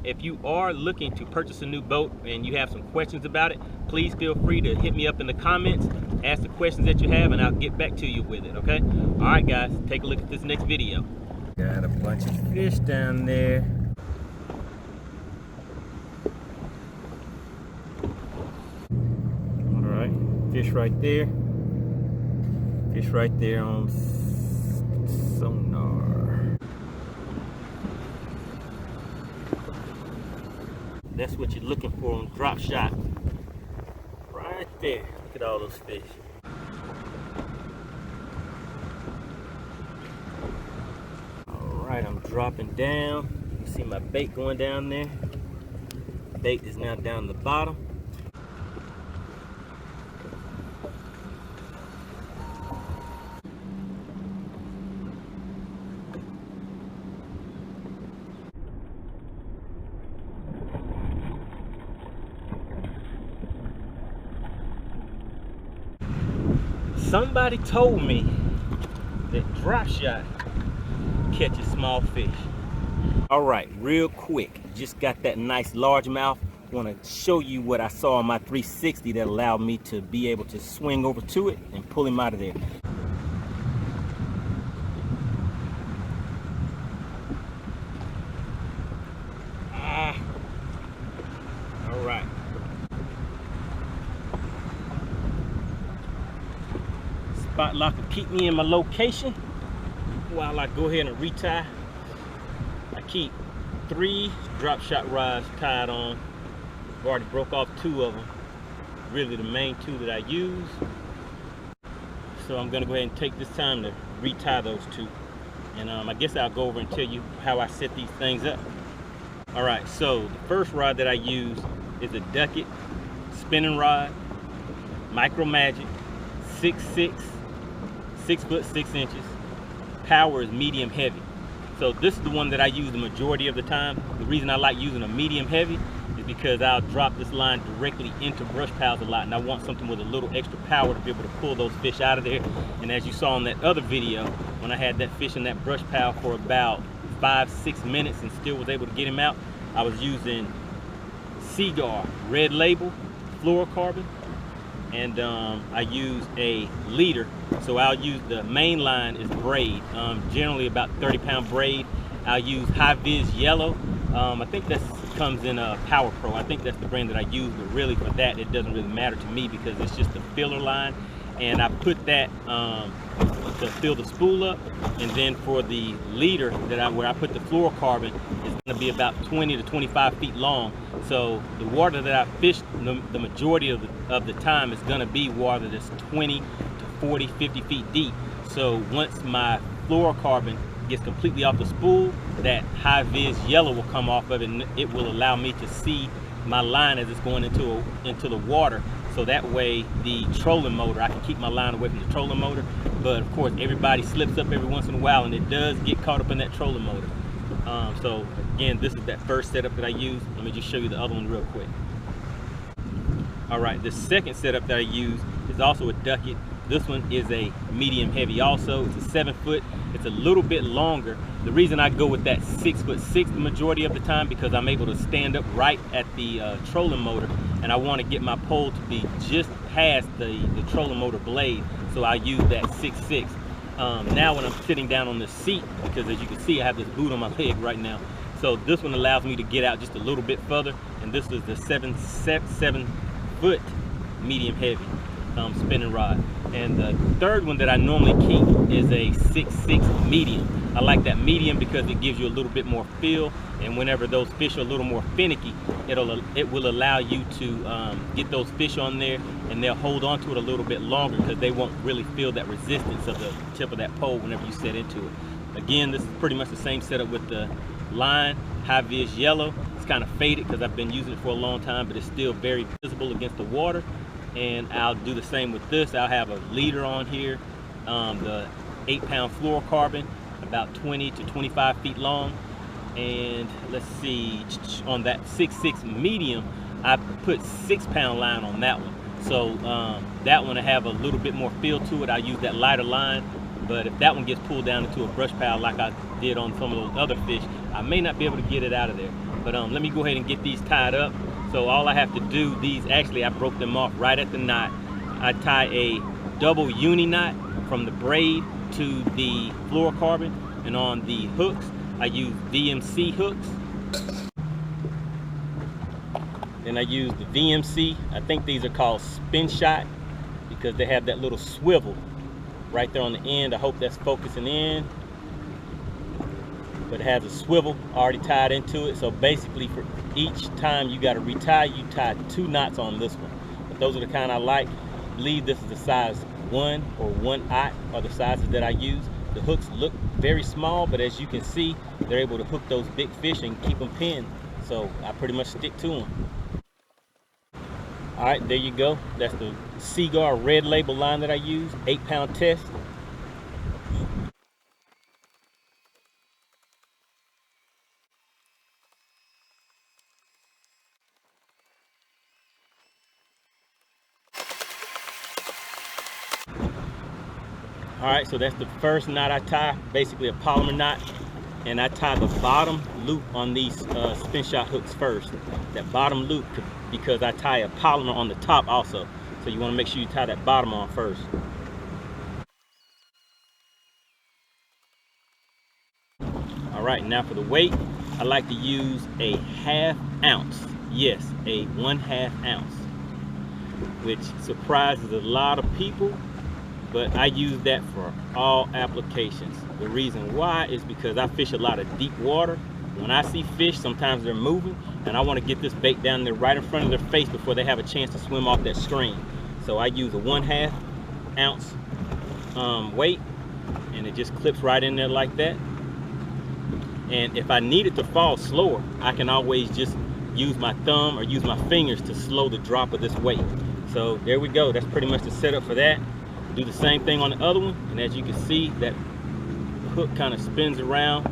If you are looking to purchase a new boat and you have some questions about it, please feel free to hit me up in the comments, ask the questions that you have, and I'll get back to you with it, okay? All right, guys, take a look at this next video. Got a bunch of fish down there. All right, fish right there. Fish right there on sonar. That's what you're looking for on drop shot. Right there. Look at all those fish. Alright, I'm dropping down. You can see my bait going down there. Bait is now down the bottom. Somebody told me that drop shot catches small fish. All right, real quick, just got that nice largemouth. Want to show you what I saw on my 360 that allowed me to be able to swing over to it and pull him out of there. All right. Spot lock will keep me in my location while I go ahead and retie. I keep 3 drop shot rods tied on. I've already broke off 2 of them. Really the main 2 that I use. So I'm gonna go ahead and take this time to retie those 2. And I guess I'll go over and tell you how I set these things up. All right, so the first rod that I use is a Ducket spinning rod, Micro Magic, 6'6", 6 foot 6 inches. Power is medium heavy. So this is the one that I use the majority of the time. The reason I like using a medium heavy is because I'll drop this line directly into brush piles a lot, and I want something with a little extra power to be able to pull those fish out of there. And as you saw in that other video, when I had that fish in that brush pile for about 5-6 minutes and still was able to get him out, I was using Seaguar Red Label fluorocarbon, and I use a leader. So I'll use the main line is braid, generally about 30-pound braid. I'll use High Vis Yellow. I think that comes in a Power Pro. I think that's the brand that I use, but really for that it doesn't really matter to me because it's just a filler line. And I put that to fill the spool up, and then for the leader where I put the fluorocarbon, it's going to be about 20 to 25 feet long. So the water that I fish the majority of the time is going to be water that's 20 to 40, 50 feet deep. So once my fluorocarbon gets completely off the spool, that High Vis Yellow will come off of it, and it will allow me to see my line as it's going into the water. So that way the trolling motor, I can keep my line away from the trolling motor. But of course everybody slips up every once in a while, and it does get caught up in that trolling motor. So again, this is that first setup that I use. Let me just show you the other one real quick. All right, the second setup that I use is also a Ducket. This one is a medium heavy also. It's a 7 foot. It's a little bit longer. The reason I go with that 6'6" the majority of the time because I'm able to stand up right at the trolling motor, and I want to get my pole to be just past the trolling motor blade. So I use that 6'6". Now when I'm sitting down on the seat, because as you can see I have this boot on my leg right now, so this one allows me to get out just a little bit further, and this is the 7 foot medium heavy spinning rod. And the third one that I normally keep is a 6'6" medium. I like that medium because it gives you a little bit more feel, and whenever those fish are a little more finicky, it will allow you to get those fish on there, and they'll hold on to it a little bit longer because they won't really feel that resistance of the tip of that pole whenever you set into it. Again, this is pretty much the same setup with the line, High Vis Yellow. It's kind of faded because I've been using it for a long time, but it's still very visible against the water. And I'll do the same with this. I'll have a leader on here, the 8-pound fluorocarbon, about 20 to 25 feet long. And let's see, on that 6'6" medium, I put 6-pound line on that one. So that one I have a little bit more feel to it. I use that lighter line, but if that one gets pulled down into a brush pile like I did on some of those other fish, I may not be able to get it out of there. But let me go ahead and get these tied up. So all I have to do, these actually I broke them off right at the knot. I tie a double uni knot from the braid to the fluorocarbon, and on the hooks I use VMC hooks. Then I use the VMC, I think these are called spin shot, because they have that little swivel right there on the end. I hope that's focusing in. But it has a swivel already tied into it. So basically for each time you got to retie, you tie 2 knots on this one. But those are the kind I like. I believe this is the size 1 or 1/8 are the sizes that I use. The hooks look very small, but as you can see, they're able to hook those big fish and keep them pinned. So I pretty much stick to them. All right, there you go. That's the Seaguar red label line that I use, 8-pound test. All right, so that's the first knot I tie, basically a polymer knot, and I tie the bottom loop on these spin shot hooks first. That bottom loop, because I tie a polymer on the top also. So you want to make sure you tie that bottom on first. All right, now for the weight, I like to use a 1/2 ounce. Yes, a 1/2 ounce, which surprises a lot of people. But I use that for all applications. The reason why is because I fish a lot of deep water. When I see fish, sometimes they're moving, and I want to get this bait down there right in front of their face before they have a chance to swim off that stream. So I use a 1/2 ounce weight, and it just clips right in there like that. And if I need it to fall slower, I can always just use my thumb or use my fingers to slow the drop of this weight. So there we go. That's pretty much the setup for that. Do the same thing on the other one, and as you can see, that hook kind of spins around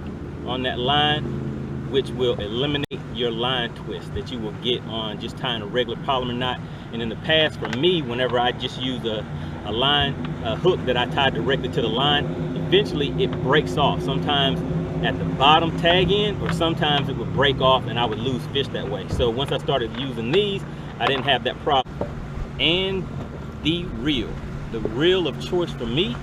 on that line, which will eliminate your line twist that you will get on just tying a regular polymer knot. And in the past, for me, whenever I just use a hook that I tie directly to the line, eventually it breaks off. Sometimes at the bottom tag end, or sometimes it would break off and I would lose fish that way. So once I started using these, I didn't have that problem. And the reel of choice for me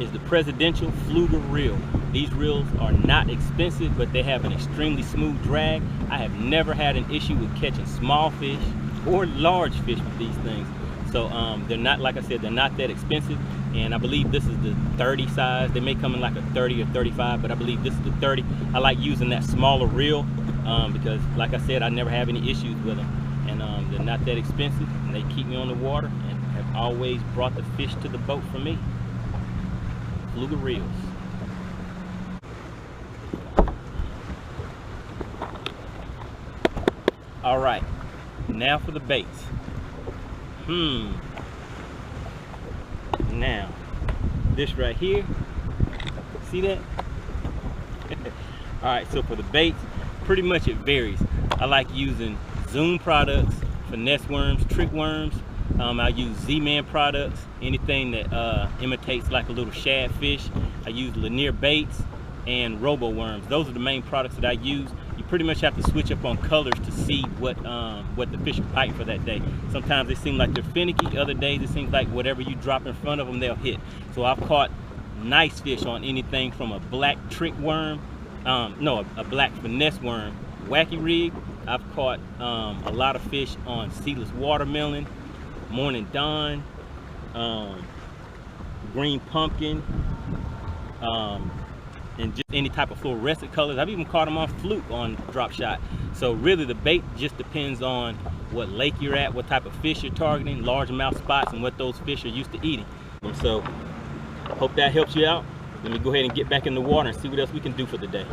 is the Presidential Fluger reel. These reels are not expensive, but they have an extremely smooth drag. I have never had an issue with catching small fish or large fish with these things. So they're not, like I said, they're not that expensive. And I believe this is the 30 size. They may come in like a 30 or 35, but I believe this is the 30. I like using that smaller reel because, like I said, I never have any issues with them. And they're not that expensive, and they keep me on the water and have always brought the fish to the boat for me. Fluger reels. All right, now for the baits. Now, this right here, see that? All right, so for the baits, pretty much it varies. I like using Zoom products, finesse worms, trick worms. I use Z-Man products, anything that imitates like a little shad fish. I use Lanier baits and robo worms. Those are the main products that I use. You pretty much have to switch up on colors to see what the fish are biting for that day. Sometimes they seem like they're finicky, other days it seems like whatever you drop in front of them, they'll hit. So I've caught nice fish on anything from a black trick worm, a black finesse worm, wacky rig. I've caught a lot of fish on seedless watermelon, morning dawn, green pumpkin, and just any type of fluorescent colors. I've even caught them on fluke on drop shot. So really the bait just depends on what lake you're at, what type of fish you're targeting, largemouth spots, and what those fish are used to eating. So hope that helps you out. Let me go ahead and get back in the water and see what else we can do for the day.